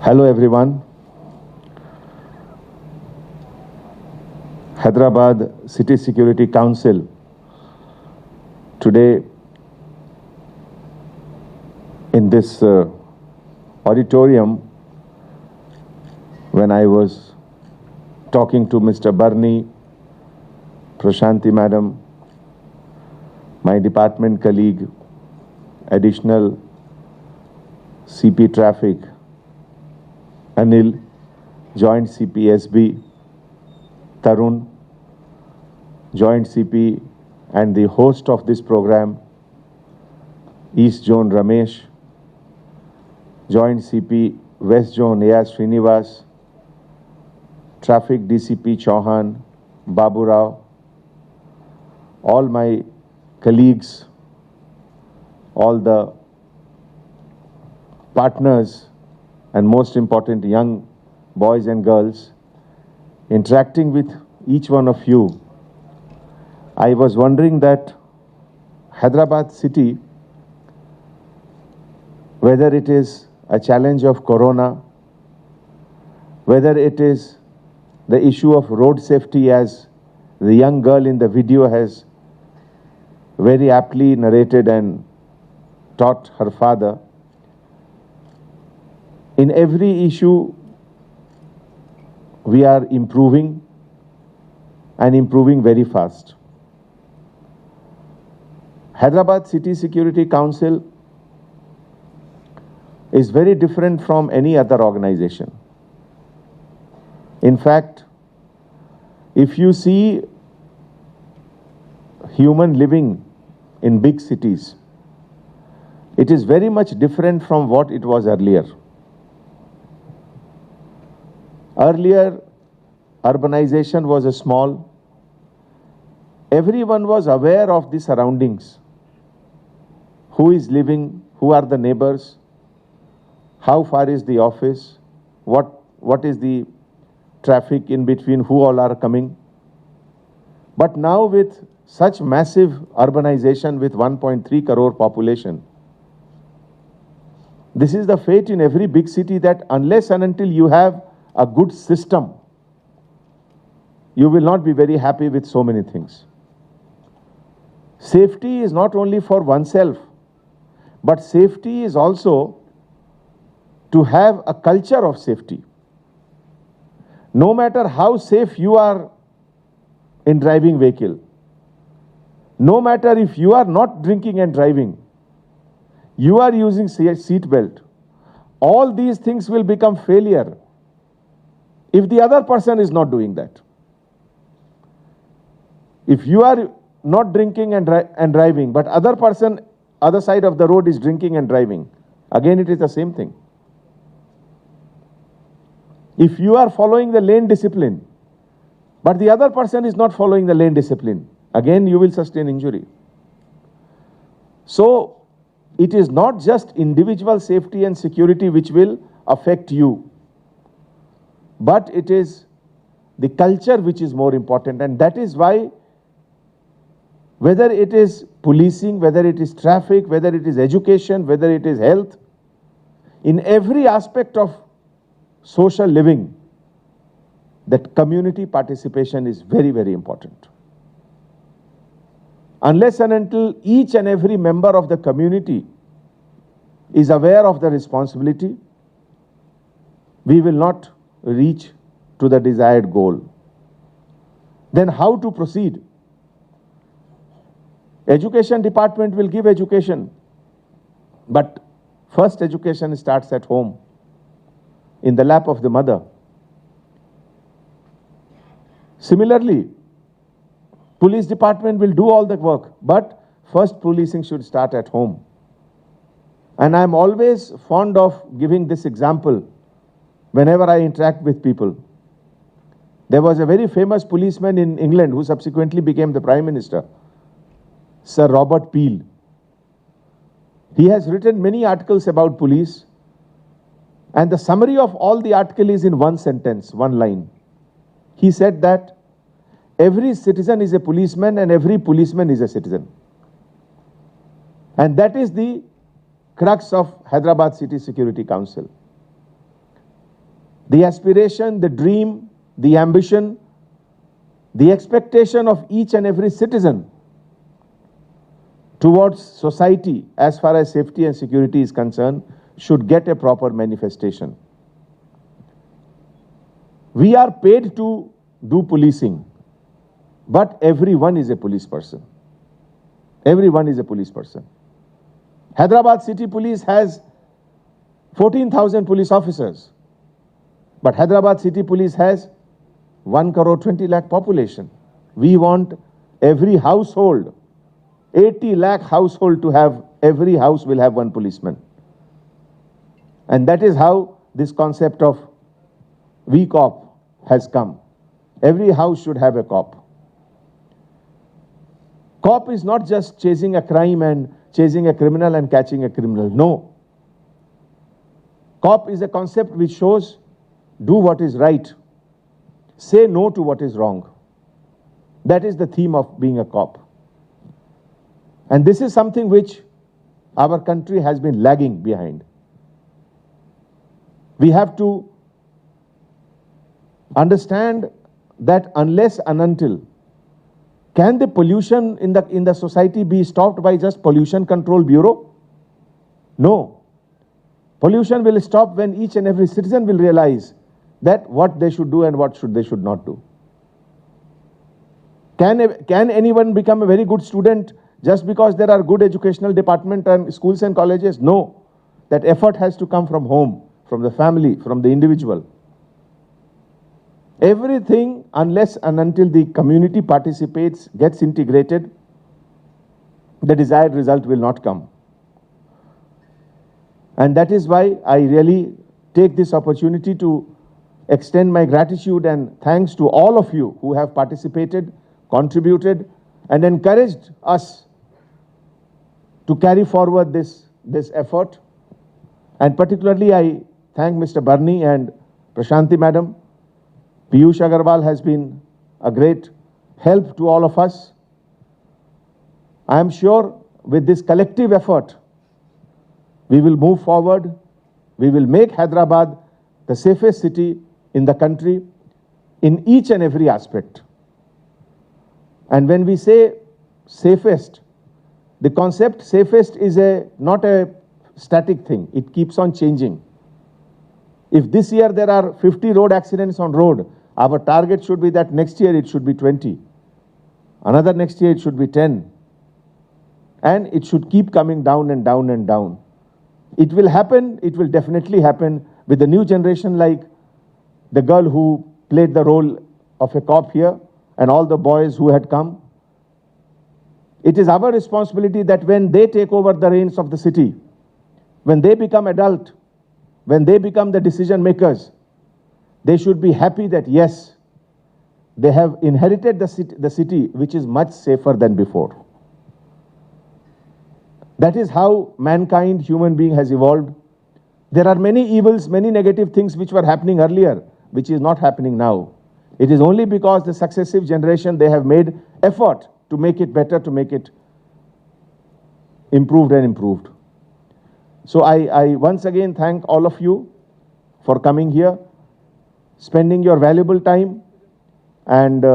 Hello everyone. Hyderabad City Security Council today in this auditorium, when I was talking to Mr. Barney, Prashanti Madam, my department colleague, additional CP Traffic, Anil, Joint CP SB, Tarun, Joint CP and the host of this program, East Zone Ramesh, Joint CP West Zone Ayaz Srinivas, Traffic DCP Chauhan, Babu Rao, all my colleagues, all the partners, and most important, young boys and girls, interacting with each one of you, I was wondering that Hyderabad city, whether it is a challenge of corona, whether it is the issue of road safety, as the young girl in the video has very aptly narrated and taught her father, in every issue we are improving and improving very fast. Hyderabad City Security Council is very different from any other organization. In fact, if you see human living in big cities, it is very much different from what it was earlier. Earlier, urbanization was a small. Everyone was aware of the surroundings. Who is living, who are the neighbors, how far is the office, what is the traffic in between, who all are coming. But now with such massive urbanization with 1.3 crore population, this is the fate in every big city, that unless and until you have a good system, you will not be very happy with so many things. Safety is not only for oneself, but safety is also to have a culture of safety. No matter how safe you are in driving vehicle, no matter if you are not drinking and driving, you are using seat belt, all these things will become failure if the other person is not doing that. If you are not drinking and driving, but other person, other side of the road is drinking and driving, again it is the same thing. If you are following the lane discipline, but the other person is not following the lane discipline, again you will sustain injury. So it is not just individual safety and security which will affect you, but it is the culture which is more important. And that is why, whether it is policing, whether it is traffic, whether it is education, whether it is health, in every aspect of social living, that community participation is very, very important. Unless and until each and every member of the community is aware of the responsibility, we will not reach to the desired goal. Then how to proceed? Education department will give education, but first education starts at home, in the lap of the mother. Similarly, police department will do all the work, but first policing should start at home. And I am always fond of giving this example whenever I interact with people. There was a very famous policeman in England who subsequently became the Prime Minister, Sir Robert Peel. He has written many articles about police, and the summary of all the article is in one sentence, one line. He said that every citizen is a policeman and every policeman is a citizen. And that is the crux of Hyderabad City Security Council. the aspiration, the dream, the ambition, the expectation of each and every citizen towards society as far as safety and security is concerned should get a proper manifestation. We are paid to do policing, but everyone is a police person. Everyone is a police person. Hyderabad City Police has 14,000 police officers, but Hyderabad City Police has 1 crore 20 lakh population. We want every household, 80 lakh household to have, every house will have one policeman. And that is how this concept of VCOP has come. Every house should have a cop. Cop is not just chasing a crime and chasing a criminal and catching a criminal. No. Cop is a concept which shows do what is right. Say no to what is wrong. That is the theme of being a cop. And this is something which our country has been lagging behind. We have to understand that unless and until, can the pollution in the society be stopped by just Pollution Control Bureau? No. Pollution will stop when each and every citizen will realize that what they should do and what they should not do. Can anyone become a very good student just because there are good educational department and schools and colleges? No. That effort has to come from home, from the family, from the individual. Everything, unless and until the community participates, gets integrated, the desired result will not come. And that is why I really take this opportunity to extend my gratitude and thanks to all of you who have participated, contributed, and encouraged us to carry forward this effort. And particularly I thank Mr. Barney and Prashanti Madam. Piyush Agarwal has been a great help to all of us. I am sure with this collective effort, we will move forward. We will make Hyderabad the safest city in the country in each and every aspect. And when we say safest, the concept safest is not a static thing. It keeps on changing. If this year there are 50 road accidents on road, our target should be that next year it should be 20. Another next year it should be 10. And it should keep coming down and down and down. It will happen, it will definitely happen with the new generation like the girl who played the role of a cop here and all the boys who had come. It is our responsibility that when they take over the reins of the city, when they become adult, when they become the decision makers, they should be happy that yes, they have inherited the city which is much safer than before. That is how mankind, human being has evolved. There are many evils, many negative things which were happening earlier, which is not happening now. It is only because the successive generation, they have made effort to make it better, to make it improved and improved. So I once again thank all of you for coming here, spending your valuable time and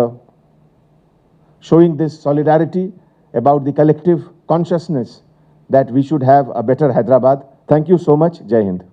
showing this solidarity about the collective consciousness that we should have a better Hyderabad. Thank you so much. Jai Hind.